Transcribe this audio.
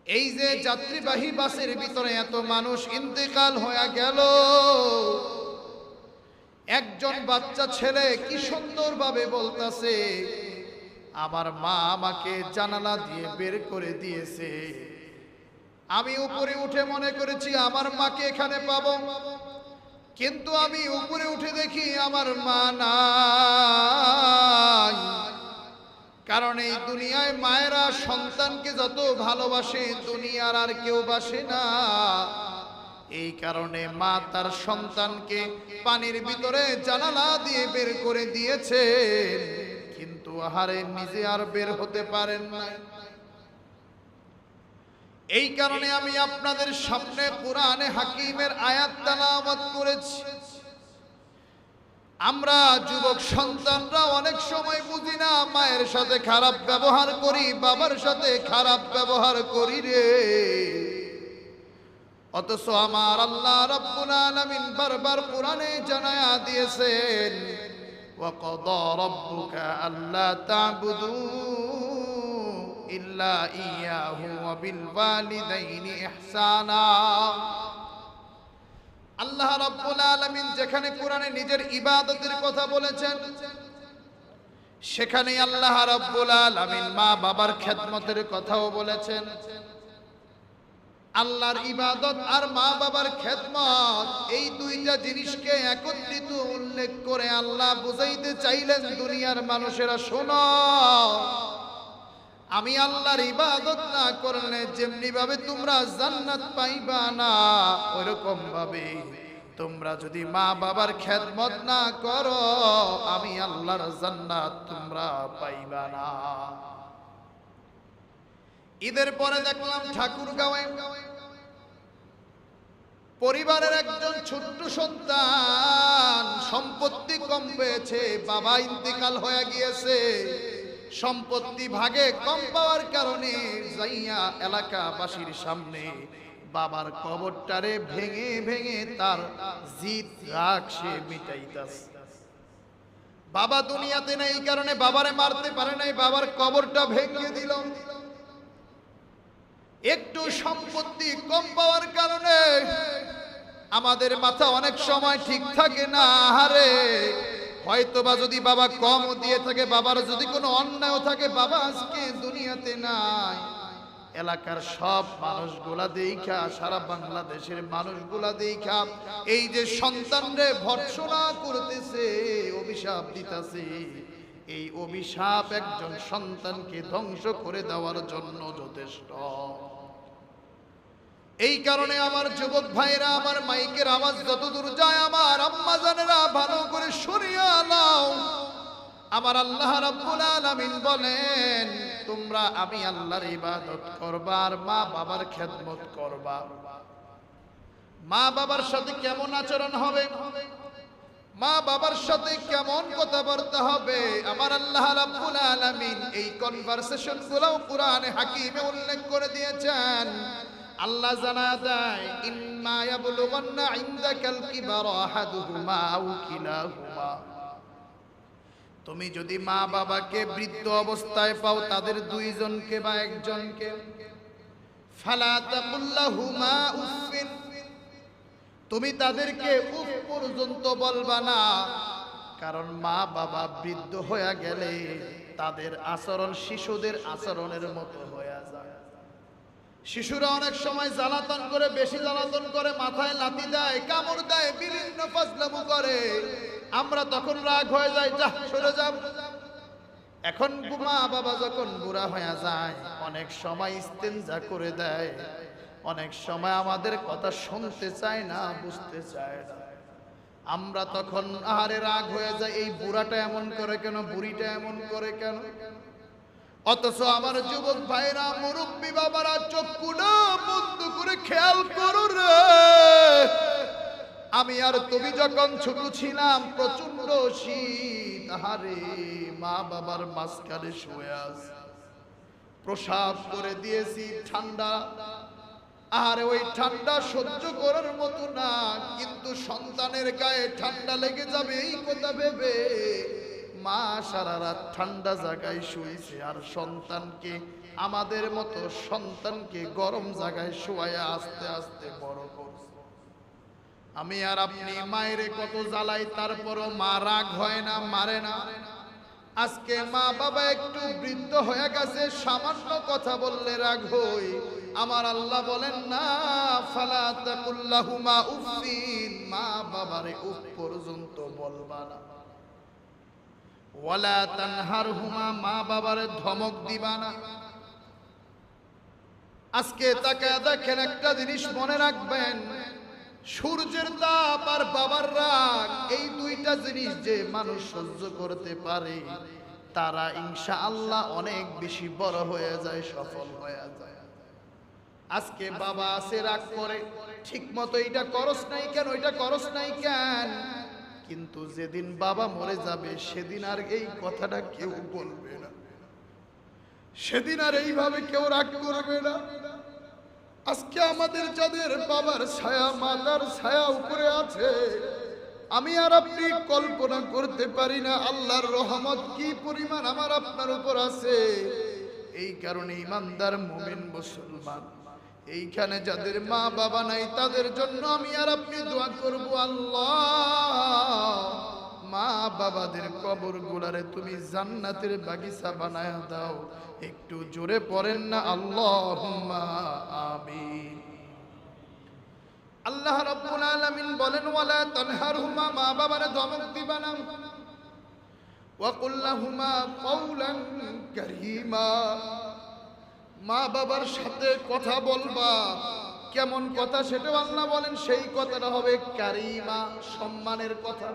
এই যে যাত্রীবাহী বাসের ভিতরে এত মানুষ ইন্তেকাল হয়ে গেল, একজন বাচ্চা ছেলে কি সুন্দরভাবে বলতাছে, আমার মা আমাকে জানালা দিয়ে বের করে দিয়েছে। আমি উপরে উঠে মনে করেছি আমার মাকে এখানে পাবো, কিন্তু আমি উপরে উঠে দেখি আমার মা নাই। কারণ এই দুনিয়ায় মায়েরা সন্তানকে যত ভালোবাসে দুনিয়ার আর কেউ বাসে না। এই কারণে মা তার সন্তানকে পানির ভিতরে জানালা দিয়ে বের করে দিয়েছে, কিন্তু আহারে নিজে আর বের হতে পারেন না। এই কারণে আমি আপনাদের সামনে কুরআনে হাকিমের আয়াত তেলাওয়াত করেছি। আমরা যুবক সন্তানরা অনেক সময় বুঝি না, মায়ের সাথে খারাপ ব্যবহার করি, বাবার সাথে খারাপ ব্যবহার করি রে। অথচ আমার আল্লাহ রাব্বুল আলামিন বারবার কুরআনে জানায়া দিয়েছেন, ওয়া ক্বাদা রাব্বুকা আল্লা তা'বুদু ইল্লা ইয়াহু ওয়া বিল ওয়ালিদাইনি ইহসানা। আল্লাহ রাব্বুল আলামিন যেখানে কোরআনে নিজের ইবাদতের কথা বলেছেন, সেখানে আল্লাহ রাব্বুল আলামিন মা বাবার খেদমতের কথাও বলেছেন। আল্লাহর ইবাদত আর মা বাবার খেদমত, এই দুইটা জিনিসকে একত্রিত উল্লেখ করে আল্লাহ বুঝাইতে চাইলেন দুনিয়ার মানুষেরা, শোনো, আমি আল্লাহর ইবাদত না করলে যেমনি ভাবে তোমরা জান্নাত পাইবা না, ওইরকম ভাবে তোমরা যদি মা বাবার খেদমত না করো, আমি আল্লাহর জান্নাত তোমরা পাইবা না। ঈদের পরে দেখলাম ঠাকুরগাঁওয়ে পরিবারের একজন ছোট্ট সন্তান সম্পত্তি কম পেয়েছে, বাবা ইন্তেকাল হয়ে গিয়েছে। সম্পত্তি ভাগে কম পাওয়ার কারণে যাইয়া এলাকাবাসীর সামনে বাবার কবরটারে ভেঙে ভেঙে তার জিদ রাগ সে মিটাইতাছে। বাবা দুনিয়াতে নেই, এই কারণে বাবারে মারতে পারে নাই, বাবার কবরটা ভেঙে দিল। একটু সম্পত্তি কম পাওয়ার কারণে আমাদের মাথা অনেক সময় ঠিক থাকে না। আহারে, হয়তোবা যদি বাবা কম দিয়ে থাকে, বাবার যদি কোনো অন্যায় থাকে, বাবা আজকে দুনিয়াতে নাই, এলাকার সব মানুষগুলা দেখা, সারা বাংলাদেশের মানুষগুলা দেখা এই যে সন্তানরে ভর্ৎসনা করতেছে, অভিশাপ দিতেছে, এই অভিশাপ একজন সন্তানকে ধ্বংস করে দেওয়ার জন্য যথেষ্ট। এই কারণে আমার যুবক ভাইরা, আমার মাইকের আওয়াজ যতদূর যায়, আমার আম্মা জানেরা ভালো করে শুনিয়া নাও। আমার আল্লাহ রাব্বুল আলামিন বলেন, তোমরা আমি আল্লাহর ইবাদত করবা আর মা বাবার খেদমত করবা। মা বাবার সাথে কেমন আচরণ হবে, মা বাবার সাথে কেমন কথাবার্তা হবে, আমার আল্লাহ রাব্বুল আলামিন এই কনভারসেশন গুলো কুরআনে হাকিমে উল্লেখ করে দিয়েছেন। আল্লাহ জানা দেয়, ইম্মা ইয়াবলুগান্না ইনদাকাল কিবারা আহাদুহুমা আও কিলাহুমা, তুমি যদি মা বাবাকে বৃদ্ধ অবস্থায় পাও, তাদের দুইজনকে বা একজনকে, ফালা তাকুল্লাহুমা উফিন, তুমি তাদেরকে উফ পর্যন্ত বলবা না। কারণ মা বাবা বৃদ্ধ হয়ে গেলে তাদের আচরণ শিশুদের আচরণের মতো হয়ে যায়। শিশুরা অনেক সময় জ্বালাতন করে, বেশি জ্বালাতন করে, মাথায় লাথি দেয়, কামড় দেয়, বিভিন্ন ফাজলামো করে। আমরা তখন রাগ হয়ে যাই, যা সরে যাব। এখন মা বাবা যখন বুড়া হয়ে যায়, অনেক সময় ইস্তেনজা করে দেয়, অনেক সময় আমাদের কথা শুনতে চায় না, বুঝতে চায় না। আমরা তখন আহারে রাগ হয়ে যায়, এই বুড়াটা এমন করে কেন, বুড়িটা এমন করে কেন। অথচ আমার যুবক ভাইরা, মুরব্বী বাবারা, চক্ষুটা বন্ধ করে খেয়াল করো রে। আমি আর তুমি যখন ছোট ছিলাম, প্রচন্ড শীত, আহারে মা বাবার মাঝখানে শুয়ে আছি, প্রসাব করে দিয়েছি, ঠান্ডা, আরে ওই ঠান্ডা সহ্য করার মতো না, কিন্তু সন্তানের গায়ে ঠান্ডা লেগে যাবে এই কথা ভেবে মা সারা রাত ঠান্ডা জায়গায় শুয়েছে, আর সন্তানকে আমাদের মতো সন্তানকে গরম জায়গায় শোয়ায়া আস্তে আস্তে বড় করছে। আমি আর আপনি মায়ের কত জ্বালাই, তারপরও মা রাগ হয় না, মারে না। আজকে মা বাবা একটু বৃদ্ধ হয়ে গেছে, সামান্য কথা বললে রাগ হই। আমার আল্লাহ বলেন না, ফালা তাকুল্লাহুমা উফিন, মা বাবারে উফ পর্যন্ত বলবা না। ওয়ালা তানহারহুমা, মা বাবারে ধমক দিবা না। আজকে তাকায় দেখেন, একটা জিনিস মনে রাখবেন, সূর্যের তাপ আর বাবার রাগ, এই দুইটা জিনিস যে মানুষ সহ্য করতে পারে, তারা ইনশাআল্লাহ অনেক বেশি বড় হয়ে যায়, সফল হয়ে যায়। আজকে বাবা আছে, রাগ করে, ঠিক মতো এইটা করস নাই কেন, ওইটা করস নাই কেন, কিন্তু যেদিন বাবা মরে যাবে সেদিন আর এই কথাটা কেউ বলবে না, সেদিন আর এইভাবে কেউ রাগ করবে না। আজকে আমাদের যাদের বাবার ছায়া, মাতার ছায়া উপরে আছে, আমি আর আপনি কল্পনা করতে পারি না আল্লাহর রহমত কি পরিমাণ আমার আপনার উপর আছে। এই কারণে ইমানদার মুমিন মুসলমান, এইখানে যাদের মা বাবা নাই তাদের জন্য আমি আর আপনি দোয়া করব, আল্লাহ মা বাবাদের কবর গুলারে তুমি জান্নাতের বাগিচা বানায় দাও। একটু জোরে পড়েন না আল্লাহুম্মা আমিন। আল্লাহ রাব্বুল আলামিন বলেন, ওয়ালা তানহারহুমা, মা বাবারে ধমক দিবা না। ওয়া কুল লাহুমা কওলান কারীমা, মা বাবার সাথে কথা বলবা, কেমন কথা সেটাও আল্লাহ বলেন, সেই কথাটা হবে কারীমা, সম্মানের কথা।